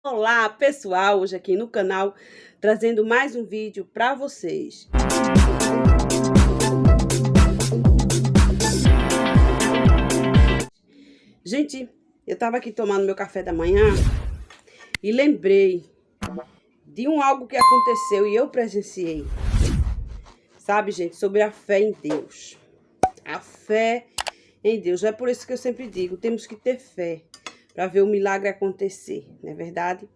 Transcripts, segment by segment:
Olá, pessoal! Hoje aqui no canal, trazendo mais um vídeo para vocês. Gente, eu tava aqui tomando meu café da manhã e lembrei de algo que aconteceu e eu presenciei. Sabe, gente, sobre a fé em Deus. A fé em Deus. É por isso que eu sempre digo, temos que ter fé para ver o milagre acontecer, não é verdade?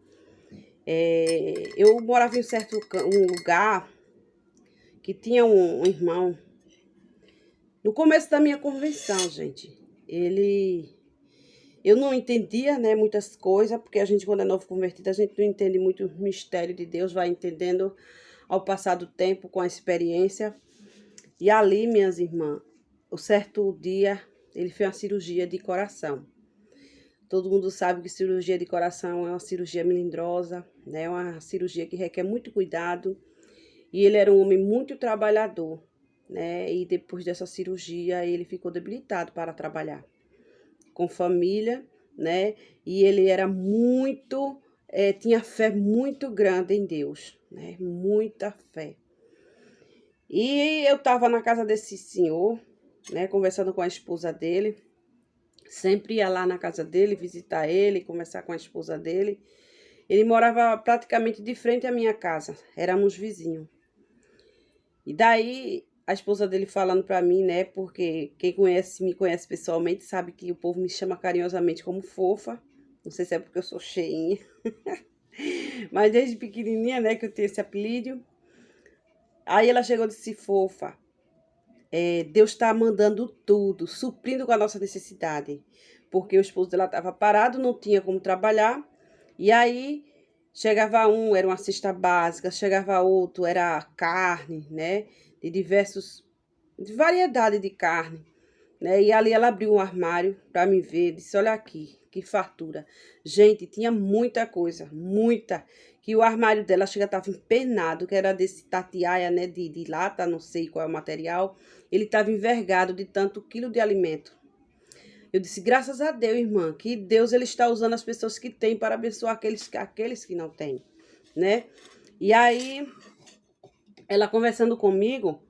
Eu morava em um lugar que tinha um irmão. No começo da minha convenção, gente, eu não entendia, né, muitas coisas, porque a gente, quando é novo convertido, a gente não entende muito o mistério de Deus, vai entendendo ao passar do tempo, com a experiência. E ali, minhas irmãs, o certo dia, ele fez uma cirurgia de coração. Todo mundo sabe que cirurgia de coração é uma cirurgia melindrosa, né, é uma cirurgia que requer muito cuidado. E ele era um homem muito trabalhador, né? E depois dessa cirurgia, ele ficou debilitado para trabalhar com família, né? E ele era muito, tinha fé muito grande em Deus, né? Muita fé. E eu estava na casa desse senhor, né? Conversando com a esposa dele. Sempre ia lá na casa dele, visitar ele, conversar com a esposa dele. Ele morava praticamente de frente à minha casa, éramos vizinhos. E daí, a esposa dele falando pra mim, né? Porque quem me conhece pessoalmente, sabe que o povo me chama carinhosamente como fofa. Não sei se é porque eu sou cheinha. Mas desde pequenininha, né, que eu tenho esse apelido. Aí ela chegou e disse, fofa, Deus tá mandando tudo, suprindo com a nossa necessidade. Porque o esposo dela tava parado, não tinha como trabalhar. E aí, chegava um, era uma cesta básica, chegava outro, era carne, né? De variedade de carne, né? E ali ela abriu um armário para me ver, disse, olha aqui, que fartura. Gente, tinha muita coisa, muita, que o armário dela chega estava empenado, que era desse tatiaia, né, de lata, não sei qual é o material. Ele estava envergado de tanto quilo de alimento. Eu disse, graças a Deus, irmã, que Deus ele está usando as pessoas que têm para abençoar aqueles que não têm, né? E aí, ela conversando comigo,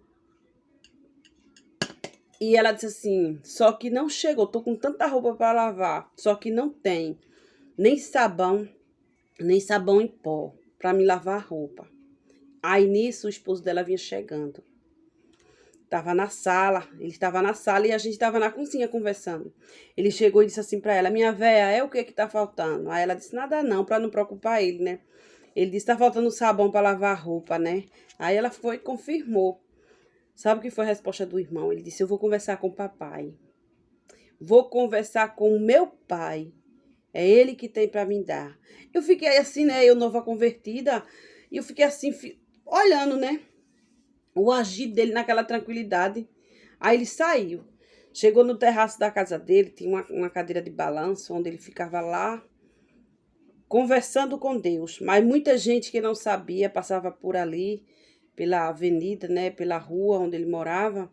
e ela disse assim, só que não chegou, tô com tanta roupa para lavar, só que não tem nem sabão, nem sabão em pó para me lavar a roupa. Aí nisso o esposo dela vinha chegando. Ele estava na sala e a gente estava na cozinha conversando. Ele chegou e disse assim para ela, minha véia, é o que tá faltando? Aí ela disse, nada não, para não preocupar ele, né? Ele disse, tá faltando sabão para lavar a roupa, né? Aí ela foi e confirmou. Sabe o que foi a resposta do irmão? Ele disse, eu vou conversar com o papai. Vou conversar com o meu pai. É ele que tem para me dar. Eu fiquei assim, né? Eu nova convertida. E eu fiquei assim, olhando, né? O agir dele naquela tranquilidade. Aí ele saiu. Chegou no terraço da casa dele, tinha uma cadeira de balanço, onde ele ficava lá, conversando com Deus. Mas muita gente que não sabia, passava por ali, pela avenida, né, pela rua onde ele morava,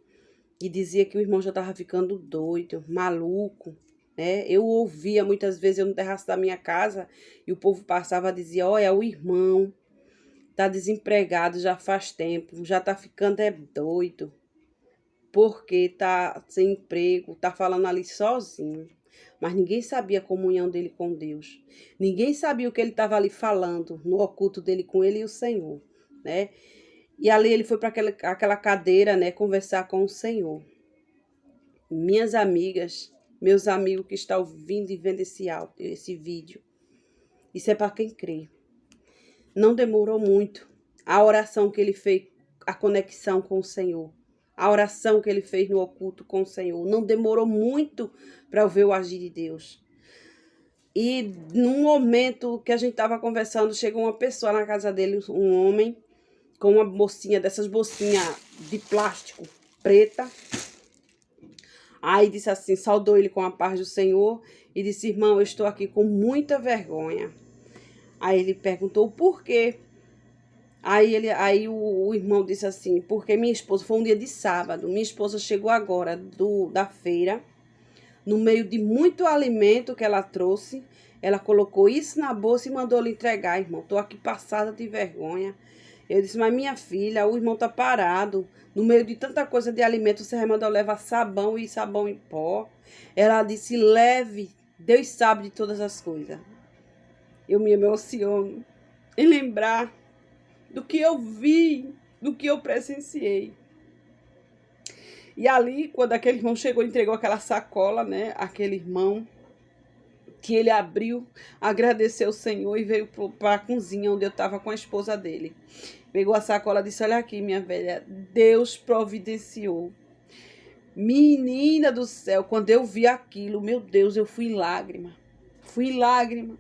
e dizia que o irmão já estava ficando doido, maluco, né? Eu ouvia muitas vezes eu no terraço da minha casa, e o povo passava e dizia, olha, o irmão tá desempregado já faz tempo, já tá ficando doido, porque tá sem emprego, tá falando ali sozinho. Mas ninguém sabia a comunhão dele com Deus. Ninguém sabia o que ele estava ali falando, no oculto dele com ele e o Senhor, né? E ali ele foi para aquela cadeira, né, conversar com o Senhor. Minhas amigas, meus amigos que estão ouvindo e vendo esse vídeo, isso é para quem crê. Não demorou muito. A oração que ele fez, a conexão com o Senhor, a oração que ele fez no oculto com o Senhor, não demorou muito para eu ver o agir de Deus. E num momento que a gente estava conversando, chegou uma pessoa na casa dele, um homem, com uma bolsinha, dessas bolsinhas de plástico preta. Aí disse assim, saudou ele com a paz do Senhor e disse, irmão, eu estou aqui com muita vergonha. Aí ele perguntou por quê. Aí o irmão disse assim, porque minha esposa, foi um dia de sábado, minha esposa chegou agora da feira, No meio de muito alimento que ela trouxe, ela colocou isso na bolsa e mandou lhe entregar, irmão. Tô aqui passada de vergonha. Eu disse, mas minha filha, o irmão tá parado. No meio de tanta coisa de alimento, você mandou levar sabão e sabão em pó. Ela disse, leve, Deus sabe de todas as coisas. Eu me emociono em lembrar do que eu vi, do que eu presenciei. E ali, quando aquele irmão chegou e entregou aquela sacola, né? Aquele irmão que ele abriu, agradeceu o Senhor e veio para a cozinha onde eu estava com a esposa dele. Pegou a sacola e disse, olha aqui, minha velha, Deus providenciou. Menina do céu, quando eu vi aquilo, meu Deus, eu fui lágrima. Fui lágrima,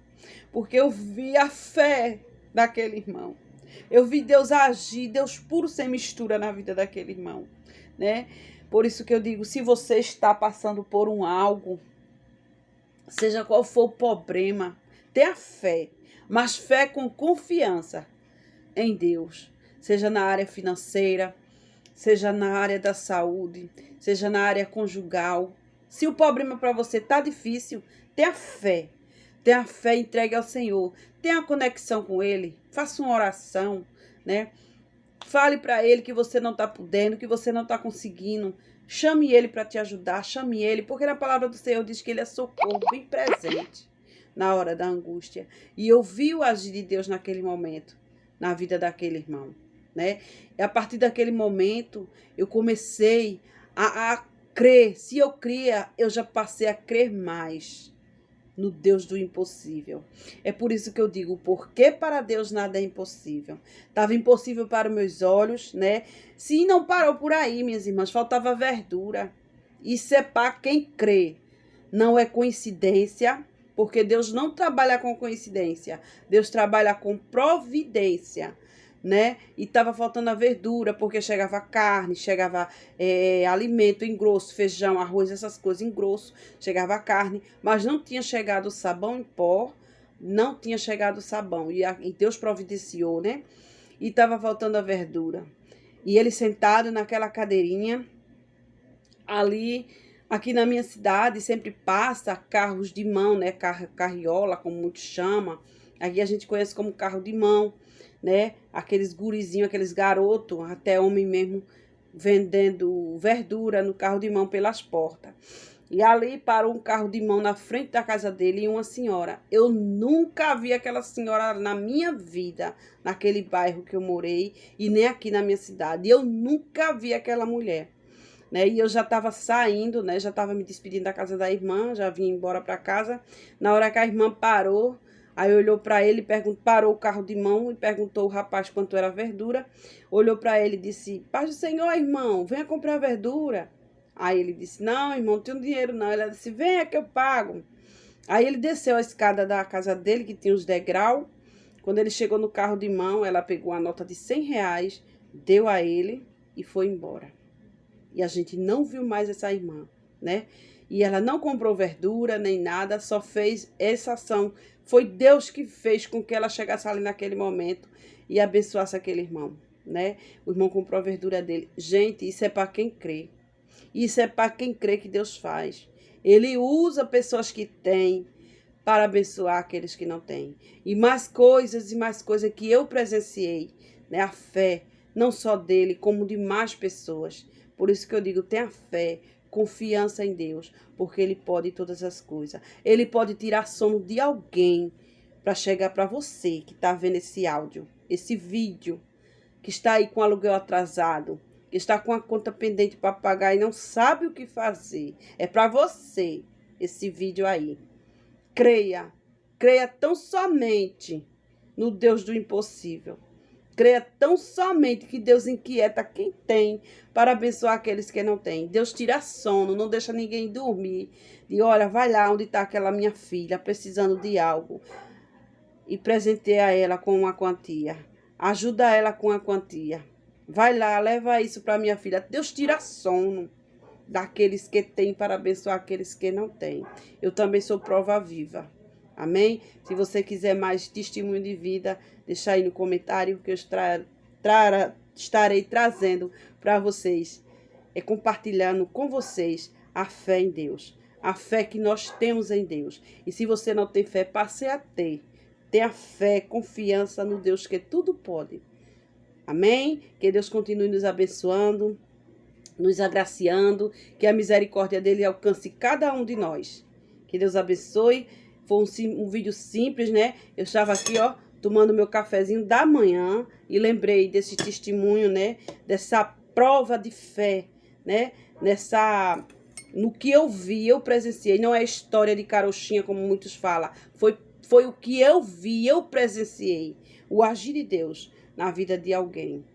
porque eu vi a fé daquele irmão. Eu vi Deus agir, Deus puro sem mistura na vida daquele irmão, né? Por isso que eu digo, se você está passando por um algo, seja qual for o problema, tenha fé, mas fé com confiança em Deus, seja na área financeira, seja na área da saúde, seja na área conjugal. Se o problema para você está difícil, tenha fé, entregue ao Senhor, tenha conexão com Ele, faça uma oração, né? Fale para Ele que você não está podendo, que você não está conseguindo. Chame Ele para te ajudar, chame Ele, porque na palavra do Senhor diz que Ele é socorro bem presente na hora da angústia. E eu vi o agir de Deus naquele momento, na vida daquele irmão, né? E a partir daquele momento, eu comecei a crer. Se eu cria, eu já passei a crer mais no Deus do impossível. É por isso que eu digo, porque para Deus nada é impossível. Estava impossível para os meus olhos, né? Se não parou por aí, minhas irmãs, faltava verdura. Isso é para quem crê. Não é coincidência, porque Deus não trabalha com coincidência. Deus trabalha com providência, né? E estava faltando a verdura, porque chegava carne, chegava alimento em grosso, feijão, arroz, essas coisas em grosso, chegava carne, mas não tinha chegado o sabão em pó, não tinha chegado o sabão, e Deus providenciou, né? E estava faltando a verdura. E ele sentado naquela cadeirinha, ali, aqui na minha cidade, sempre passa carros de mão, né? Carriola, como muitos chamam. Aqui a gente conhece como carro de mão, né? Aqueles gurizinhos, aqueles garotos, até homem mesmo, vendendo verdura no carro de mão pelas portas. E ali parou um carro de mão na frente da casa dele e uma senhora. Eu nunca vi aquela senhora na minha vida, naquele bairro que eu morei, e nem aqui na minha cidade. Eu nunca vi aquela mulher, né? E eu já estava saindo, né? Já estava me despedindo da casa da irmã, já vim embora para casa. Na hora que a irmã parou, aí olhou para ele, parou o carro de mão e perguntou ao rapaz quanto era a verdura. Olhou para ele e disse, paz do Senhor, irmão, venha comprar verdura. Aí ele disse, não, irmão, não tenho dinheiro não. Ela disse, venha que eu pago. Aí ele desceu a escada da casa dele, que tinha os degraus. Quando ele chegou no carro de mão, ela pegou a nota de R$100, deu a ele e foi embora. E a gente não viu mais essa irmã, né? E ela não comprou verdura nem nada, só fez essa ação. Foi Deus que fez com que ela chegasse ali naquele momento e abençoasse aquele irmão, né? O irmão comprou a verdura dele. Gente, isso é para quem crê. Isso é para quem crê que Deus faz. Ele usa pessoas que têm para abençoar aqueles que não têm. E mais coisas que eu presenciei, né? A fé, não só dele, como de mais pessoas. Por isso que eu digo, tenha fé, confiança em Deus, porque Ele pode todas as coisas. Ele pode tirar sono de alguém para chegar para você que está vendo esse áudio, esse vídeo, que está aí com aluguel atrasado, que está com a conta pendente para pagar e não sabe o que fazer. É para você esse vídeo aí. Creia tão somente no Deus do impossível. Creia tão somente que Deus inquieta quem tem para abençoar aqueles que não têm. Deus tira sono, não deixa ninguém dormir. E olha, vai lá onde está aquela minha filha precisando de algo e presenteia ela com uma quantia. Ajuda ela com a quantia. Vai lá, leva isso para minha filha. Deus tira sono daqueles que têm para abençoar aqueles que não têm. Eu também sou prova viva. Amém? Se você quiser mais testemunho de vida, deixa aí no comentário que eu estarei trazendo para vocês, compartilhando com vocês a fé em Deus. a fé que nós temos em Deus. E se você não tem fé, passe a ter. Tenha fé, confiança no Deus que tudo pode. Amém? Que Deus continue nos abençoando, nos agraciando, que a misericórdia dele alcance cada um de nós. Que Deus abençoe. Foi um vídeo simples, né? Eu estava aqui, ó, tomando meu cafezinho da manhã e lembrei desse testemunho, né? Dessa prova de fé, né? No que eu vi, eu presenciei. Não é história de carochinha, como muitos falam. Foi o que eu vi, eu presenciei. O agir de Deus na vida de alguém.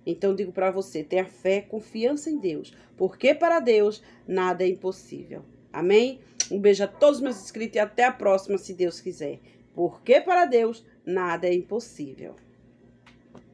Então, digo para você, tenha fé, confiança em Deus. Porque para Deus, nada é impossível. Amém? Um beijo a todos os meus inscritos e até a próxima, se Deus quiser. Porque para Deus, nada é impossível.